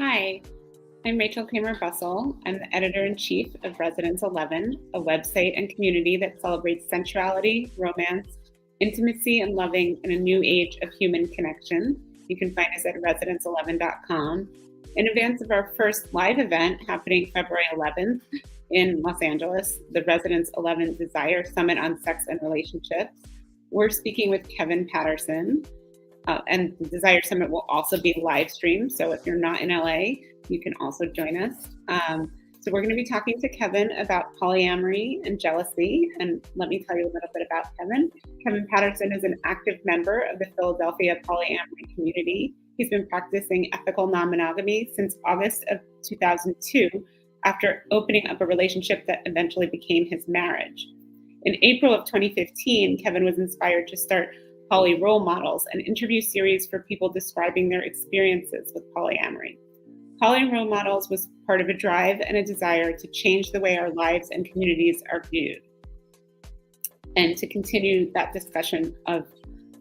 Hi, I'm Rachel Kramer-Bussell. I'm the editor-in-chief of Residence 11, a website and community that celebrates sensuality, romance, intimacy, and loving in a new age of human connection. You can find us at residence11.com. In advance of our first live event happening February 11th in Los Angeles, the Residence 11 Desire Summit on Sex and Relationships, we're speaking with Kevin Patterson. And the Desire Summit will also be live streamed. So if you're not in LA, you can also join us. So we're going to be talking to Kevin about polyamory and jealousy. And let me tell you a little bit about Kevin. Kevin Patterson is an active member of the Philadelphia polyamory community. He's been practicing ethical non-monogamy since August of 2002, after opening up a relationship that eventually became his marriage. In April of 2015, Kevin was inspired to start Poly Role Models, an interview series for people describing their experiences with polyamory. Poly Role Models was part of a drive and a desire to change the way our lives and communities are viewed, and to continue that discussion of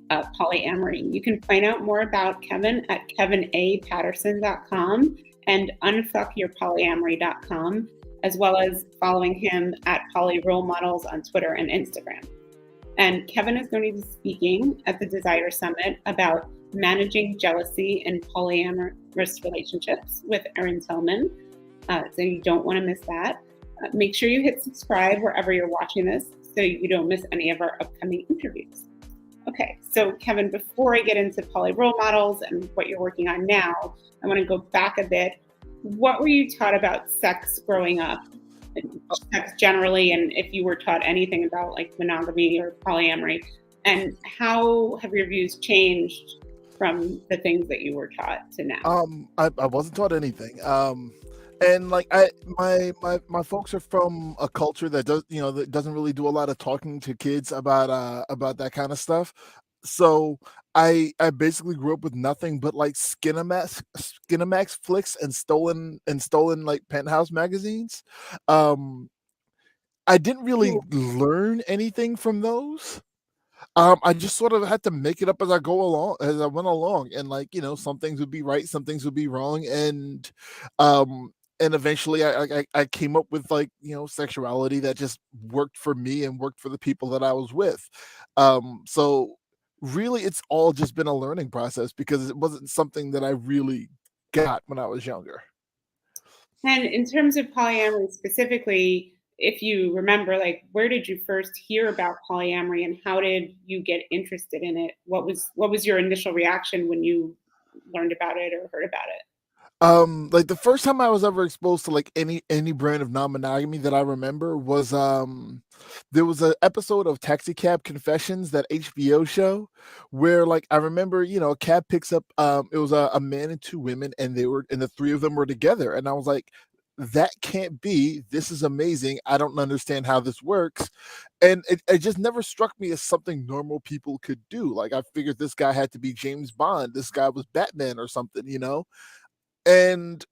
polyamory. You can find out more about Kevin at kevinapatterson.com and unfuckyourpolyamory.com, as well as following him at Poly Role Models on Twitter and Instagram. And Kevin is going to be speaking at the Desire Summit about managing jealousy in polyamorous relationships with Erin Tillman. So you don't want to miss that. Make sure you hit subscribe wherever you're watching this so you don't miss any of our upcoming interviews. Okay, so Kevin, before I get into Poly Role Models and what you're working on now, I want to go back a bit. What were you taught about sex growing up? Sex generally, and if you were taught anything about like monogamy or polyamory, and how have your views changed from the things that you were taught to now? I wasn't taught anything. And like my folks are from a culture that that doesn't really do a lot of talking to kids about that kind of stuff. So I basically grew up with nothing but like Skinamax flicks and stolen like Penthouse magazines. Um I didn't really learn anything from those. I just sort of had to make it up as I went along, and like some things would be right, some things would be wrong, and eventually I came up with like sexuality that just worked for me and worked for the people that I was with. So really, it's all just been a learning process because it wasn't something that I really got when I was younger. And in terms of polyamory specifically, if you remember, like, where did you first hear about polyamory and how did you get interested in it? What was your initial reaction when you learned about it or heard about it? Like the first time I was ever exposed to like any brand of non-monogamy that I remember was there was an episode of Taxi Cab Confessions, that HBO show, where like I remember, a cab picks up it was a man and two women, and the three of them were together, and I was like, that can't be. This is amazing. I don't understand how this works. And it just never struck me as something normal people could do. Like I figured this guy had to be James Bond. This guy was Batman or something. And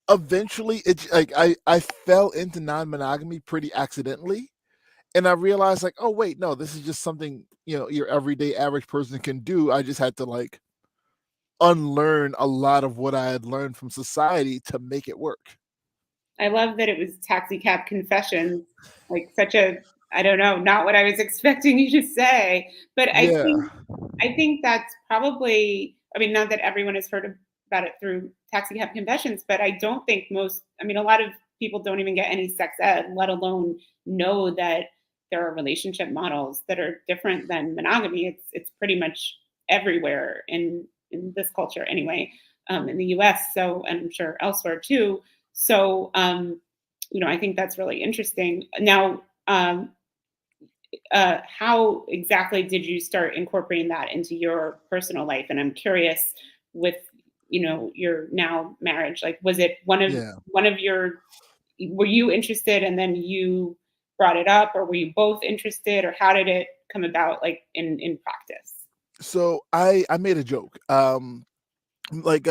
eventually it like I fell into non-monogamy pretty accidentally, and I realized like, oh wait, no, this is just something your everyday average person can do. I just had to like unlearn a lot of what I had learned from society to make it work. I love that it was Taxi Cab Confessions, like such a, I don't know, not what I was expecting you to say, but Yeah. I think that's probably, I mean, not that everyone has heard about it through Taxi Cab Confessions, but I don't think I mean, a lot of people don't even get any sex ed, let alone know that there are relationship models that are different than monogamy. It's pretty much everywhere in this culture anyway, in the US. So, and I'm sure elsewhere too. So, I think that's really interesting. Now, how exactly did you start incorporating that into your personal life? And I'm curious with, your now marriage, like, was it Yeah. one of your, were you interested and then you brought it up, or were you both interested, or how did it come about, like in practice? So I made a joke. Like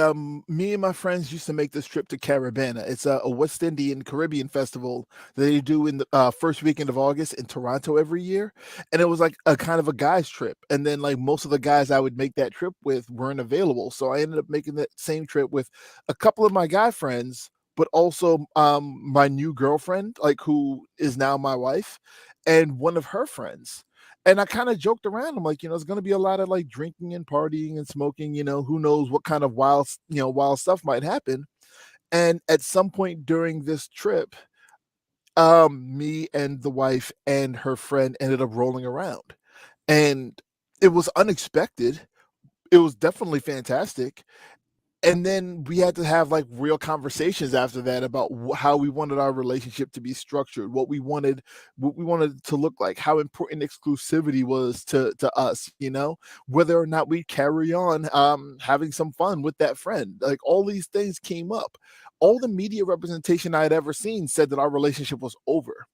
me and my friends used to make this trip to Caribana. It's a West Indian Caribbean festival that they do in the first weekend of August in Toronto every year, and it was like a kind of a guys trip. And then like most of the guys I would make that trip with weren't available, so I ended up making that same trip with a couple of my guy friends, but also my new girlfriend, like who is now my wife, and one of her friends. And I kind of joked around. I'm like, it's going to be a lot of like drinking and partying and smoking. Who knows what kind of wild stuff might happen. And at some point during this trip, me and the wife and her friend ended up rolling around, and it was unexpected. It was definitely fantastic. And then we had to have like real conversations after that about how we wanted our relationship to be structured, what we wanted to look like, how important exclusivity was to us, whether or not we carry on having some fun with that friend. Like all these things came up. All the media representation I had ever seen said that our relationship was over,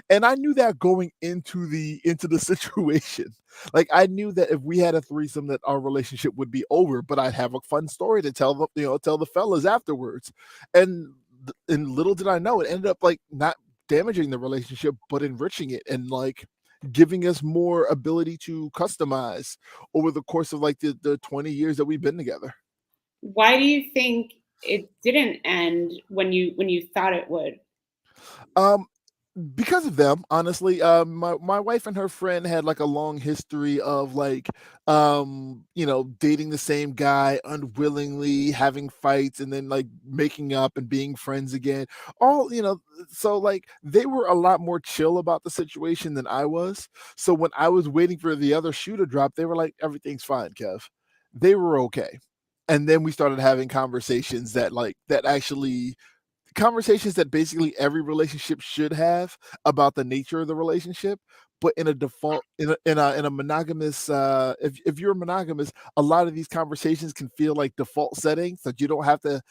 and I knew that going into the situation. Like I knew that if we had a threesome, that our relationship would be over, but I'd have a fun story to tell the fellas afterwards. And little did I know, it ended up like not damaging the relationship, but enriching it and like giving us more ability to customize over the course of like the 20 years that we've been together. Why do you think it didn't end when you thought it would? Um, because of them, honestly. My wife and her friend had like a long history of like dating the same guy unwillingly, having fights, and then like making up and being friends again. All so like they were a lot more chill about the situation than I was. So when I was waiting for the other shoe to drop, they were like, everything's fine, Kev. They were okay. And then we started having conversations that basically every relationship should have about the nature of the relationship, but in a default in a monogamous, if you're monogamous, a lot of these conversations can feel like default settings that you don't have to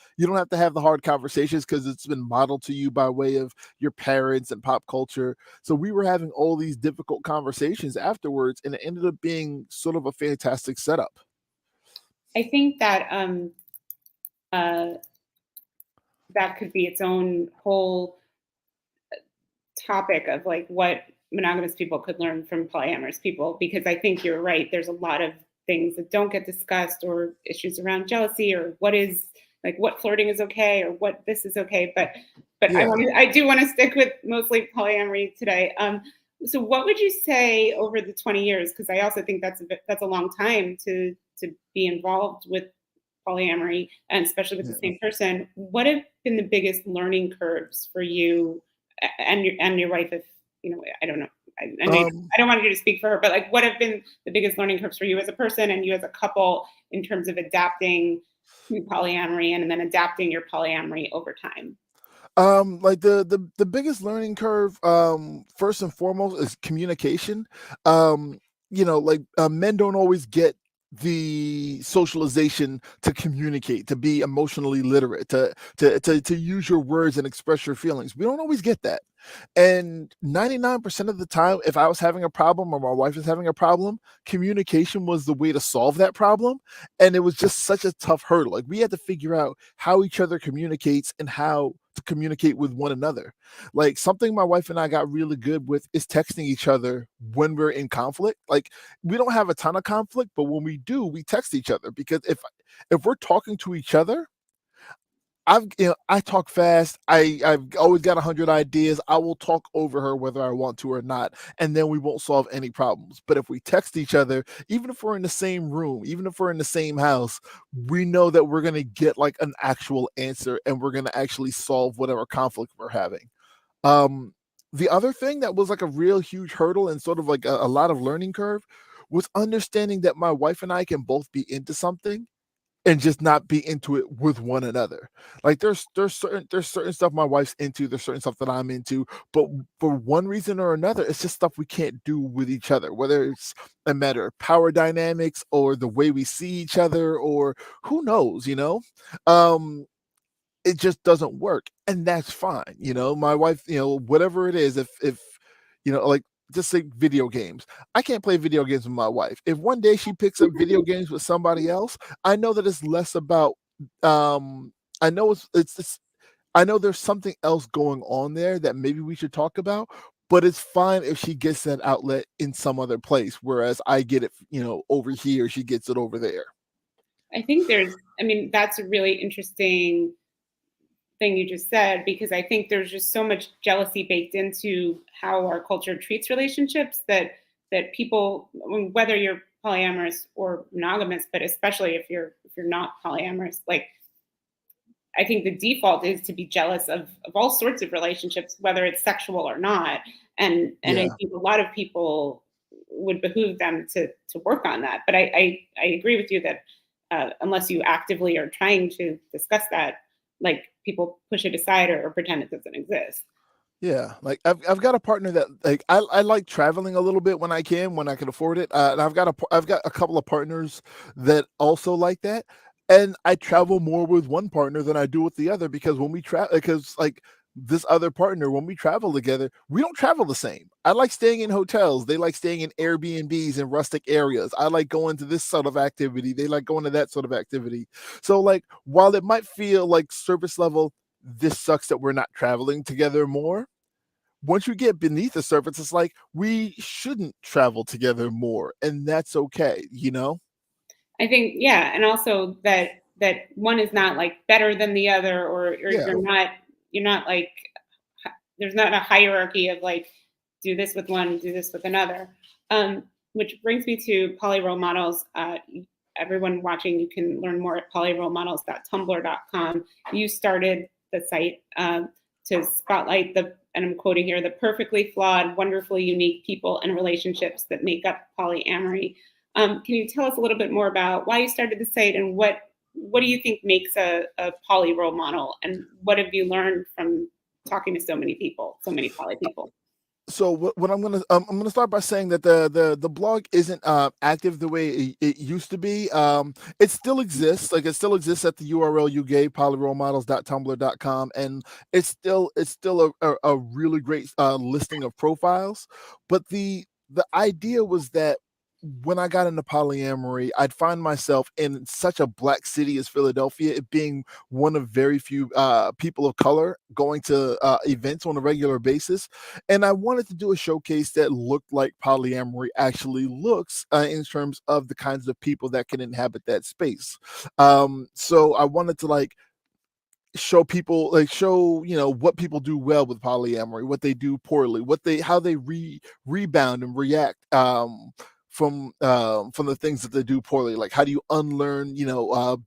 have the hard conversations because it's been modeled to you by way of your parents and pop culture. So we were having all these difficult conversations afterwards, and it ended up being sort of a fantastic setup. I think that uh, that could be its own whole topic of like what monogamous people could learn from polyamorous people, because I think you're right. There's a lot of things that don't get discussed, or issues around jealousy, or what is like what flirting is okay, or what this is okay. But Yeah. I do want to stick with mostly polyamory today. So what would you say over the 20 years? Because I also think that's a long time to be involved with polyamory, and especially with the Yeah. same person. What have been the biggest learning curves for you and your wife? If I don't know. I know Um, I don't want you to speak for her, but like, what have been the biggest learning curves for you as a person and you as a couple in terms of adapting to polyamory and then adapting your polyamory over time? like the biggest learning curve, first and foremost, is communication. Like men don't always get the socialization to communicate, to be emotionally literate, to use your words and express your feelings. We don't always get that. And 99% of the time, if I was having a problem or my wife was having a problem, communication was the way to solve that problem. And it was just such a tough hurdle. Like we had to figure out how each other communicates and how to communicate with one another. Like something my wife and I got really good with is texting each other when we're in conflict. Like we don't have a ton of conflict, but when we do, we text each other because if we're talking to each other, I talk fast. I've always got 100 ideas. I will talk over her whether I want to or not, and then we won't solve any problems. But if we text each other, even if we're in the same room, even if we're in the same house, we know that we're gonna get like an actual answer, and we're gonna actually solve whatever conflict we're having. Um, the other thing that was like a real huge hurdle and sort of like a lot of learning curve was understanding that my wife and I can both be into something and just not be into it with one another. Like there's certain stuff my wife's into, there's certain stuff that I'm into, but for one reason or another, it's just stuff we can't do with each other, whether it's a matter of power dynamics or the way we see each other or who knows. Um it just doesn't work, and that's fine. My wife, whatever it is, if like, just say video games. I can't play video games with my wife. If one day she picks up video games with somebody else, I know that it's less about I know it's I know there's something else going on there that maybe we should talk about, but it's fine if she gets that outlet in some other place, whereas I get it, over here, she gets it over there. I think that's a really interesting thing you just said, because I think there's just so much jealousy baked into how our culture treats relationships that people, whether you're polyamorous or monogamous, but especially if you're not polyamorous, like I think the default is to be jealous of all sorts of relationships, whether it's sexual or not. And I Yeah. think a lot of people would behoove them to work on that. But I agree with you that unless you actively are trying to discuss that, like people push it aside or pretend it doesn't exist. Yeah, like I've got a partner that like I like traveling a little bit when I can afford it. And I've got a couple of partners that also like that, and I travel more with one partner than I do with the other because when we travel, because like this other partner, when we travel together, we don't travel the same. I like staying in hotels. They like staying in Airbnbs in rustic areas. I like going to this sort of activity. They like going to that sort of activity. So like while it might feel like surface level, this sucks that we're not traveling together more. Once you get beneath the surface, it's like we shouldn't travel together more, and that's okay, you know? I think, yeah, and also that one is not like better than the other, or Yeah. you're not like there's not a hierarchy of like do this with one, do this with another. Which brings me to poly role models. Everyone watching, you can learn more at polyrolemodels.tumblr.com. You started the site to spotlight and I'm quoting here, the perfectly flawed, wonderfully unique people and relationships that make up polyamory. Can you tell us a little bit more about why you started the site and what do you think makes a poly role model, and what have you learned from talking to so many people, so many poly people? So what I'm gonna start by saying that the blog isn't active the way it used to be. It still exists, like it still exists at the URL you gave, polyrolemodels.tumblr.com, and it's still a really great listing of profiles. But the idea was that when I got into polyamory, I'd find myself in such a black city as Philadelphia, it being one of very few people of color going to events on a regular basis, and I wanted to do a showcase that looked like polyamory actually looks in terms of the kinds of people that can inhabit that space. So I wanted to like show people like show what people do well with polyamory, what they do poorly, what they how they rebound and react from the things that they do poorly, like how do you unlearn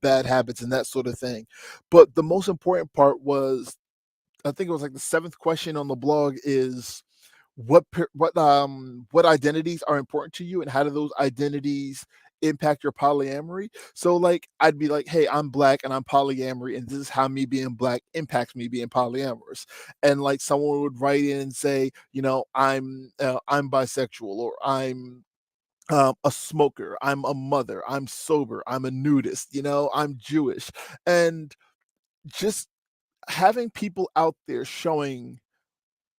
bad habits and that sort of thing. But the most important part was, I think it was like the seventh question on the blog is what identities are important to you and how do those identities impact your polyamory. So like I'd be like, hey, I'm black and I'm polyamory and this is how me being black impacts me being polyamorous. And like someone would write in and say, I'm bisexual, or I'm a smoker, I'm a mother, I'm sober, I'm a nudist, I'm Jewish. And just having people out there showing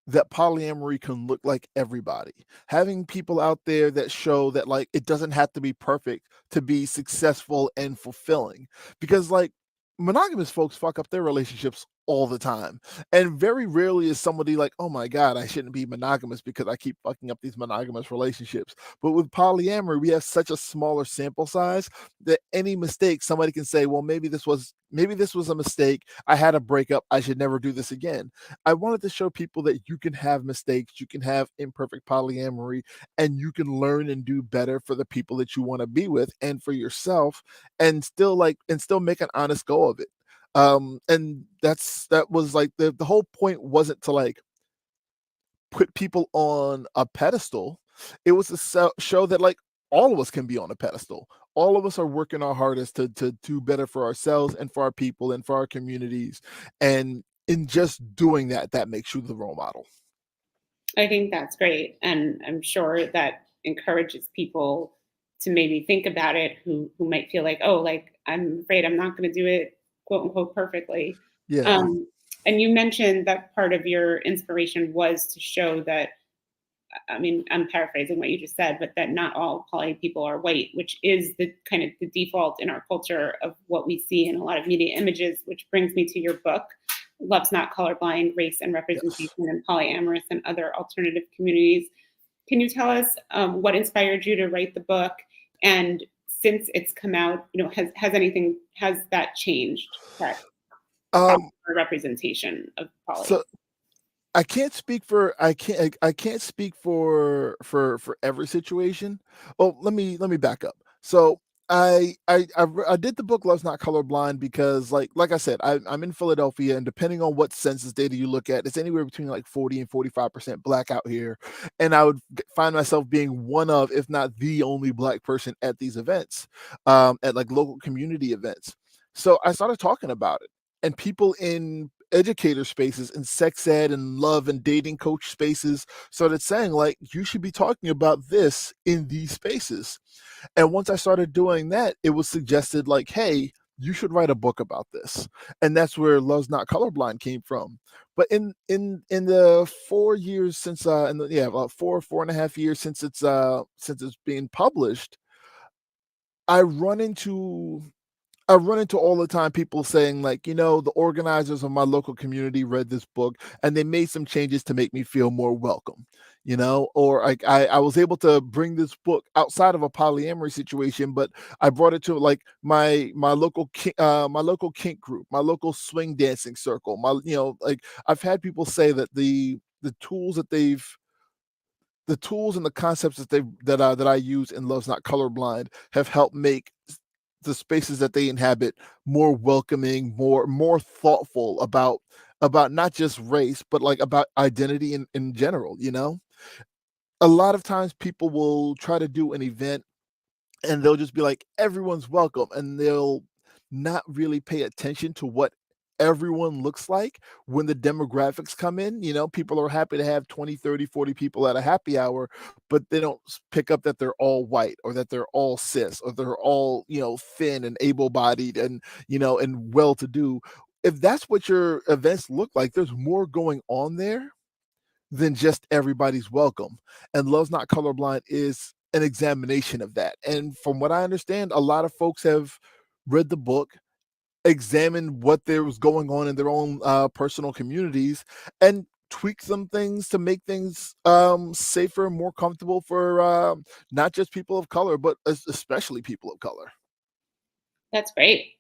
that polyamory can look like everybody. Having people out there that show that like it doesn't have to be perfect to be successful and fulfilling. Because like monogamous folks fuck up their relationships all the time. And very rarely is somebody like, oh my God, I shouldn't be monogamous because I keep fucking up these monogamous relationships. But with polyamory, we have such a smaller sample size that any mistake somebody can say, well, maybe this was a mistake. I had a breakup. I should never do this again. I wanted to show people that you can have mistakes, you can have imperfect polyamory, and you can learn and do better for the people that you want to be with and for yourself, and still make an honest go of it. And that was like the whole point wasn't to like put people on a pedestal. It was to show that like all of us can be on a pedestal. All of us are working our hardest to do better for ourselves and for our people and for our communities. And in just doing that, that makes you the role model. I think that's great, and I'm sure that encourages people to maybe think about it who might feel like, oh, like I'm afraid I'm not going to do it quote unquote perfectly. Yeah. Um, and you mentioned that part of your inspiration was to show that I mean, I'm paraphrasing what you just said, but that not all poly people are white, which is the kind of the default in our culture of what we see in a lot of media images, which brings me to your book, Love's Not Colorblind, Race and Representation Yes. in Polyamorous and Other Alternative Communities. Can you tell us what inspired you to write the book? And since it's come out, has that changed that Um, representation of poly? so I can't speak for every situation. Oh, let me back up. So I did the book Love's Not Colorblind because like I said, I'm in Philadelphia, and depending on what census data you look at, it's anywhere between like 40 and 45% black out here. And I would find myself being one of, if not the only black person at these events, at like local community events. So I started talking about it, and people in educator spaces and sex ed and love and dating coach spaces started saying like, you should be talking about this in these spaces. And once I started doing that, it was suggested like, hey, you should write a book about this. And that's where Love's Not Colorblind came from. But in the 4 years since about 4.5 years since it's being published, I run into I run into all the time people saying like, the organizers of my local community read this book and they made some changes to make me feel more welcome, or like I was able to bring this book outside of a polyamory situation, but I brought it to like my local kink group, my local swing dancing circle, like I've had people say that the tools and the concepts that I use in Love's Not Colorblind have helped make the spaces that they inhabit more welcoming, more thoughtful about not just race, but like about identity in general. A lot of times people will try to do an event and they'll just be like, everyone's welcome, and they'll not really pay attention to what everyone looks like when the demographics come in. People are happy to have 20, 30, 40 people at a happy hour, but they don't pick up that they're all white, or that they're all cis, or they're all, thin and able-bodied, and and well-to-do. If that's what your events look like, there's more going on there than just everybody's welcome. And Love's Not Colorblind is an examination of that. And from what I understand, a lot of folks have read the book, examined what there was going on in their own personal communities, and tweak some things to make things safer and more comfortable for not just people of color, but especially people of color. That's great.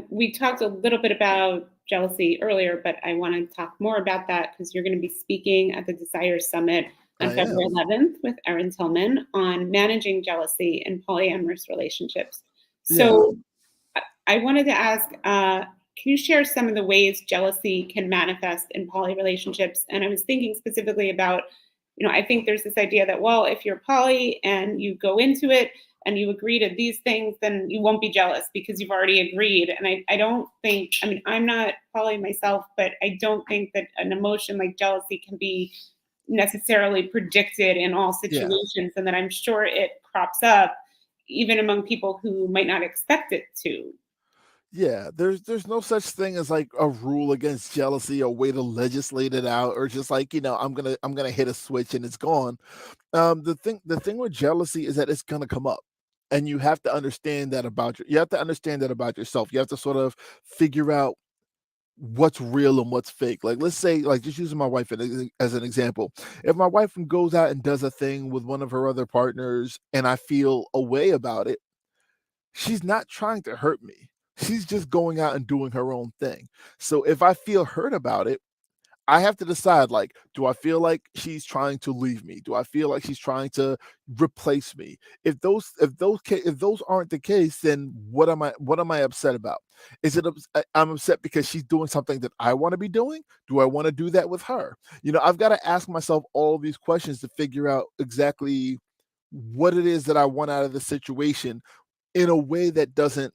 We talked a little bit about jealousy earlier, but I want to talk more about that because you're going to be speaking at the Desire Summit on I February am. 11th with Erin Tillman on managing jealousy in polyamorous relationships. Yeah. So I wanted to ask, can you share some of the ways jealousy can manifest in poly relationships? And I was thinking specifically about, I think there's this idea that, well, if you're poly and you go into it and you agree to these things, then you won't be jealous because you've already agreed. And I don't think, I mean, I'm not poly myself, but I don't think that an emotion like jealousy can be necessarily predicted in all Yeah. situations, and that I'm sure it crops up even among people who might not expect it to. Yeah, there's no such thing as like a rule against jealousy, or way to legislate it out, or just like, I'm gonna hit a switch and it's gone. The thing with jealousy is that it's gonna come up. And you have to understand that about yourself. You have to sort of figure out what's real and what's fake. Like, let's say, like, just using my wife as an example. If my wife goes out and does a thing with one of her other partners and I feel a way about it, she's not trying to hurt me. She's just going out and doing her own thing. So if I feel hurt about it, I have to decide, like, do I feel like she's trying to leave me? Do I feel like she's trying to replace me? If those aren't the case, then what am I upset about? I'm upset because she's doing something that I want to be doing? Do I want to do that with her? I've got to ask myself all these questions to figure out exactly what it is that I want out of the situation, in a way that doesn't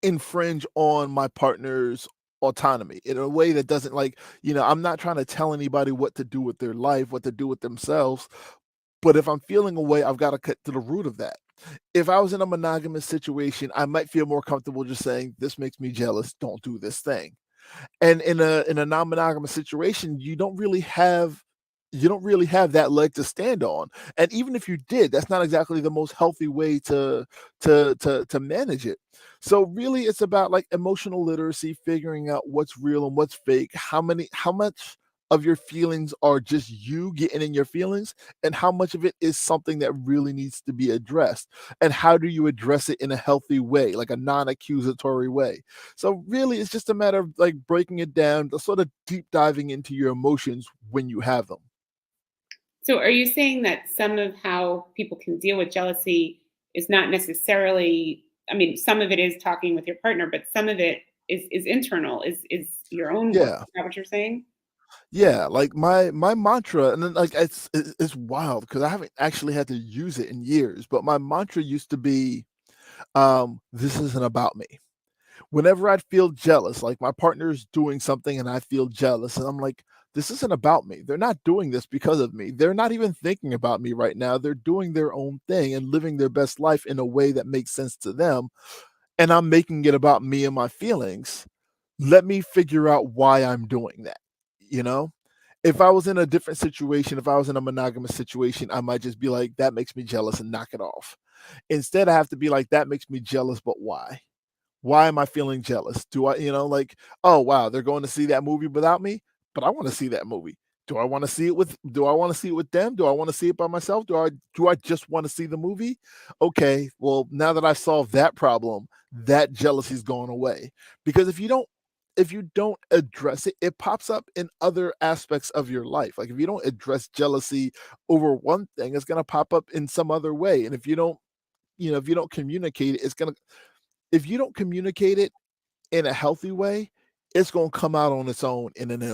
infringe on my partner's autonomy, in a way that doesn't, like, I'm not trying to tell anybody what to do with their life, what to do with themselves. But if I'm feeling a way, I've got to cut to the root of that. If I was in a monogamous situation, I might feel more comfortable just saying, this makes me jealous, don't do this thing. And in a non-monogamous situation, you don't really have you don't really have that leg to stand on. And even if you did, that's not exactly the most healthy way to manage it. So really it's about like emotional literacy, figuring out what's real and what's fake, how much of your feelings are just you getting in your feelings, and how much of it is something that really needs to be addressed. And how do you address it in a healthy way, like a non-accusatory way? So really it's just a matter of like breaking it down, sort of deep diving into your emotions when you have them. So are you saying that some of how people can deal with jealousy is not necessarily, I mean, some of it is talking with your partner, but some of it is internal, is your own work. Yeah. Is that what you're saying? Yeah, like my mantra, and then like it's wild because I haven't actually had to use it in years, but my mantra used to be, this isn't about me. Whenever I'd feel jealous, like my partner's doing something and I feel jealous, and I'm like, this isn't about me. They're not doing this because of me. They're not even thinking about me right now. They're doing their own thing and living their best life in a way that makes sense to them. And I'm making it about me and my feelings. Let me figure out why I'm doing that. You know? If I was in a different situation, if I was in a monogamous situation, I might just be like, that makes me jealous and knock it off. Instead, I have to be like, that makes me jealous, but why? Why am I feeling jealous? Do I, like, oh wow, they're going to see that movie without me, but I want to see that movie. Do I want to see it with them? Do I want to see it by myself? Do I just want to see the movie? Okay, well, now that I've solved that problem, that jealousy's going away. Because if you don't address it, it pops up in other aspects of your life. Like if you don't address jealousy over one thing, it's gonna pop up in some other way. And if you don't communicate it, it's gonna if you don't communicate it in a healthy way, it's gonna come out on its own an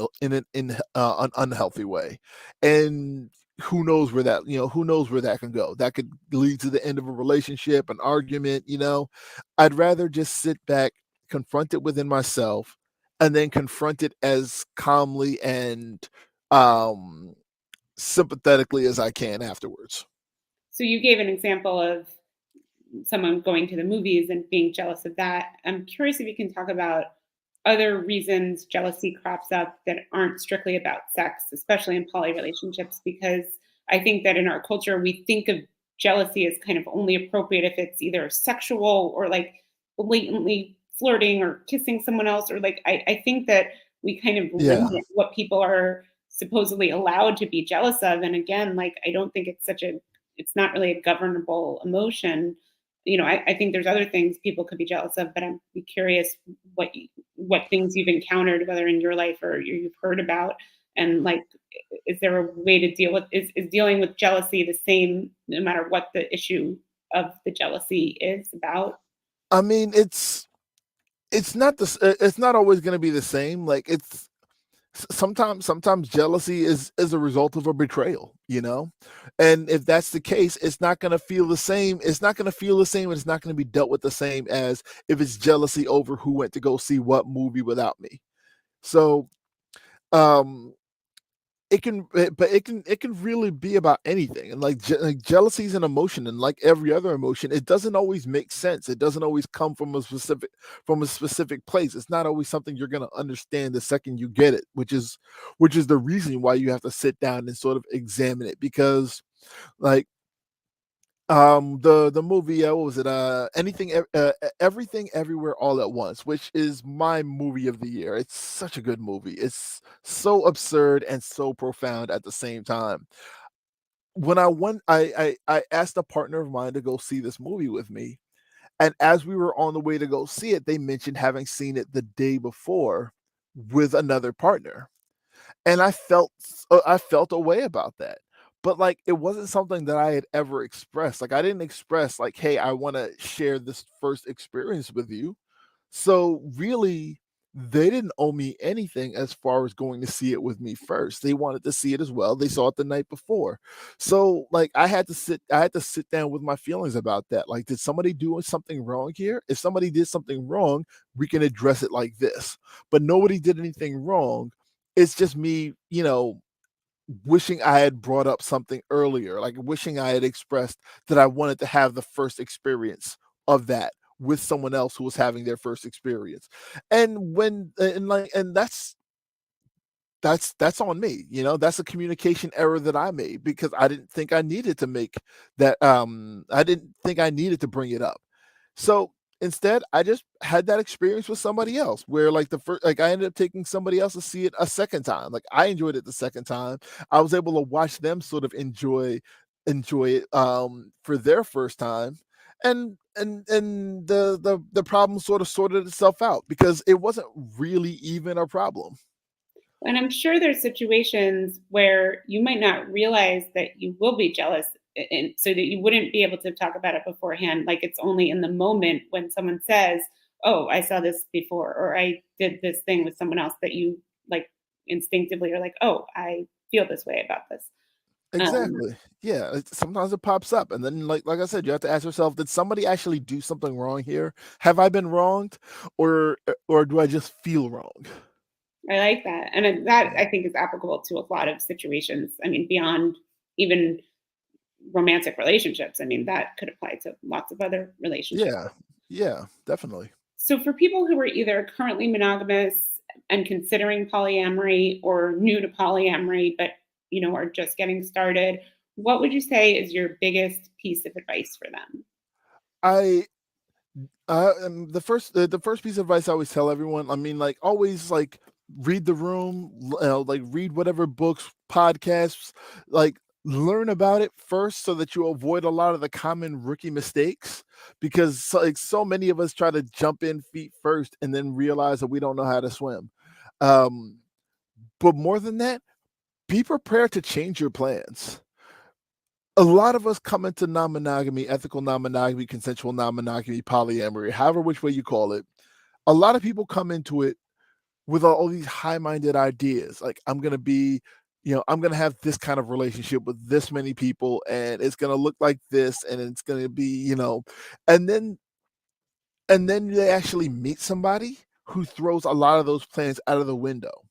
unhealthy way. And who knows where that can go. That could lead to the end of a relationship, an argument. I'd rather just sit back, confront it within myself, and then confront it as calmly and um sympathetically as I can afterwards. So you gave an example of someone going to the movies and being jealous of that. I'm curious if you can talk about other reasons jealousy crops up that aren't strictly about sex, especially in poly relationships, because I think that in our culture, we think of jealousy as kind of only appropriate if it's either sexual or like blatantly flirting or kissing someone else, or like, I think that we kind of Yeah. limit what people are supposedly allowed to be jealous of. And again, like, I don't think it's not really a governable emotion. I think there's other things people could be jealous of, but I'm be curious what things you've encountered, whether in your life or you've heard about, and like, is there a way to deal with is dealing with jealousy the same no matter what the issue of the jealousy is about? I mean, it's not always going to be the same. Like sometimes jealousy is a result of a betrayal. And if that's the case, it's not going to feel the same. It's not going to feel the same, and it's not going to be dealt with the same as if it's jealousy over who went to go see what movie without me. So um but it can really be about anything. And like jealousy is an emotion, and like every other emotion, it doesn't always make sense. It doesn't always come from a specific place. It's not always something you're going to understand the second you get it, which is the reason why you have to sit down and sort of examine it. Because like the movie, what was it, everything everywhere all at once, which is my movie of the year. It's such a good movie. It's so absurd and so profound at the same time. When I went I asked a partner of mine to go see this movie with me, and as we were on the way to go see it, they mentioned having seen it the day before with another partner. And I felt a way about that. But, like, it wasn't something that I had ever expressed. Like, I didn't express, like, "Hey, I wanna share this first experience with you." So, really, they didn't owe me anything as far as going to see it with me first. They wanted to see it as well. They saw it the night before. So, like, I had to sit down with my feelings about that. Like, did somebody do something wrong here? If somebody did something wrong, we can address it like this. But nobody did anything wrong. It's just me, wishing I had brought up something earlier, like wishing I had expressed that I wanted to have the first experience of that with someone else who was having their first experience. And when and like and that's on me. That's a communication error that I made because I didn't think I needed to make that. I didn't think I needed to bring it up. So instead, I just had that experience with somebody else where like I ended up taking somebody else to see it a second time. Like I enjoyed it the second time. I was able to watch them sort of enjoy it for their first time. And the problem sort of sorted itself out because it wasn't really even a problem. And I'm sure there's situations where you might not realize that you will be jealous, and so that you wouldn't be able to talk about it beforehand. Like it's only in the moment when someone says, "Oh, I saw this before," or "I did this thing with someone else," that you like instinctively are like, "Oh, I feel this way about this." Um, Exactly. Yeah, sometimes it pops up, and then, like I said, you have to ask yourself, "Did somebody actually do something wrong here? Have I been wronged, or do I just feel wrong?" I like that, and that Yeah. I think is applicable to a lot of situations. I mean, beyond even romantic relationships. I mean, that could apply to lots of other relationships. Yeah. Yeah, definitely. So, for people who are either currently monogamous and considering polyamory, or new to polyamory, but are just getting started, what would you say is your biggest piece of advice for them? I the first piece of advice I always tell everyone, I mean, like, always, like, read the room, like, read whatever books, podcasts, like, learn about it first so that you avoid a lot of the common rookie mistakes because, so many of us try to jump in feet first and then realize that we don't know how to swim. Um, but more than that, be prepared to change your plans. A lot of us come into non-monogamy, ethical non-monogamy, consensual non-monogamy, polyamory, however which way you call it. A lot of people come into it with all these high-minded ideas. Like, I'm gonna have this kind of relationship with this many people, and it's gonna look like this, and it's gonna be, and then they actually meet somebody who throws a lot of those plans out of the window.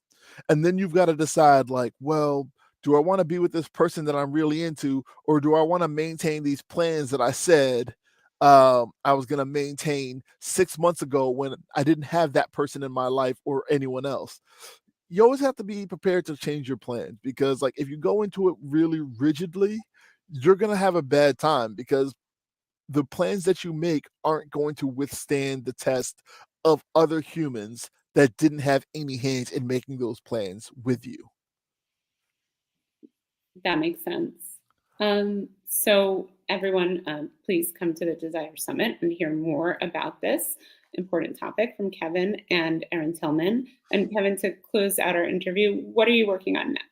And then you've got to decide, like, well, do I want to be with this person that I'm really into, or do I want to maintain these plans that I said I was going to maintain 6 months ago when I didn't have that person in my life or anyone else? You always have to be prepared to change your plans because, like, if you go into it really rigidly, you're going to have a bad time because the plans that you make aren't going to withstand the test of other humans that didn't have any hands in making those plans with you. That makes sense. So, everyone, please come to the Desire Summit and hear more about this important topic from Kevin and Erin Tillman. And Kevin, to close out our interview, what are you working on next?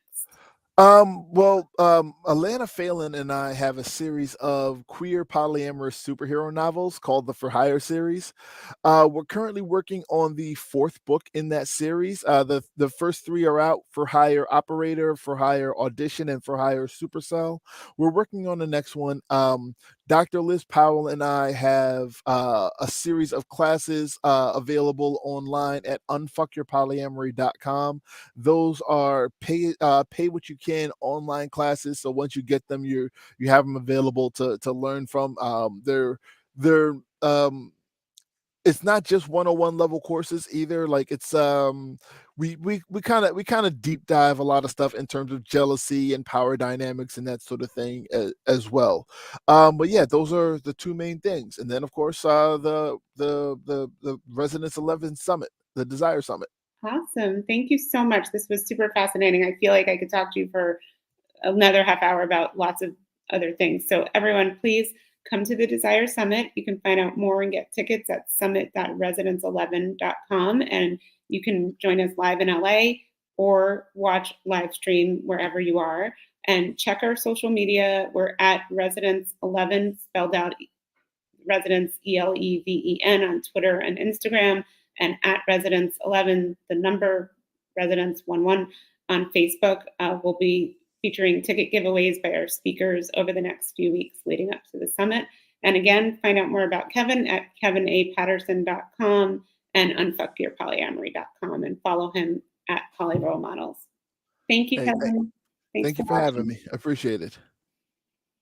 Alana Phelan and I have a series of queer polyamorous superhero novels called the For Hire series. We're currently working on the fourth book in that series. The first three are out: For Hire Operator, For Hire Audition, and For Hire Supercell. We're working on the next one. Dr. Liz Powell and I have a series of classes available online at unfuckyourpolyamory.com. Those are pay what you can online classes. So once you get them, you have them available to learn from. They're it's not just 101 level courses either. Like, it's we kind of deep dive a lot of stuff in terms of jealousy and power dynamics and that sort of thing as well. But yeah, those are the two main things. And then, of course, the Residence 11 Summit, the Desire Summit. Awesome. Thank you so much. This was super fascinating. I feel like I could talk to you for another half hour about lots of other things. So, everyone, please come to the Desire Summit. You can find out more and get tickets at summit.residence11.com. And you can join us live in LA or watch live stream wherever you are. And check our social media. We're at Residence11, spelled out Residence ELEVEN, on Twitter and Instagram, and at Residence11, the number Residence11, on Facebook. We'll be featuring ticket giveaways by our speakers over the next few weeks leading up to the summit. And again, find out more about Kevin at kevinapatterson.com and unfuckyourpolyamory.com, and follow him at Poly Role Models. Thank you, Hey, Kevin. Thanks thank for you for having watching. me. I appreciate it.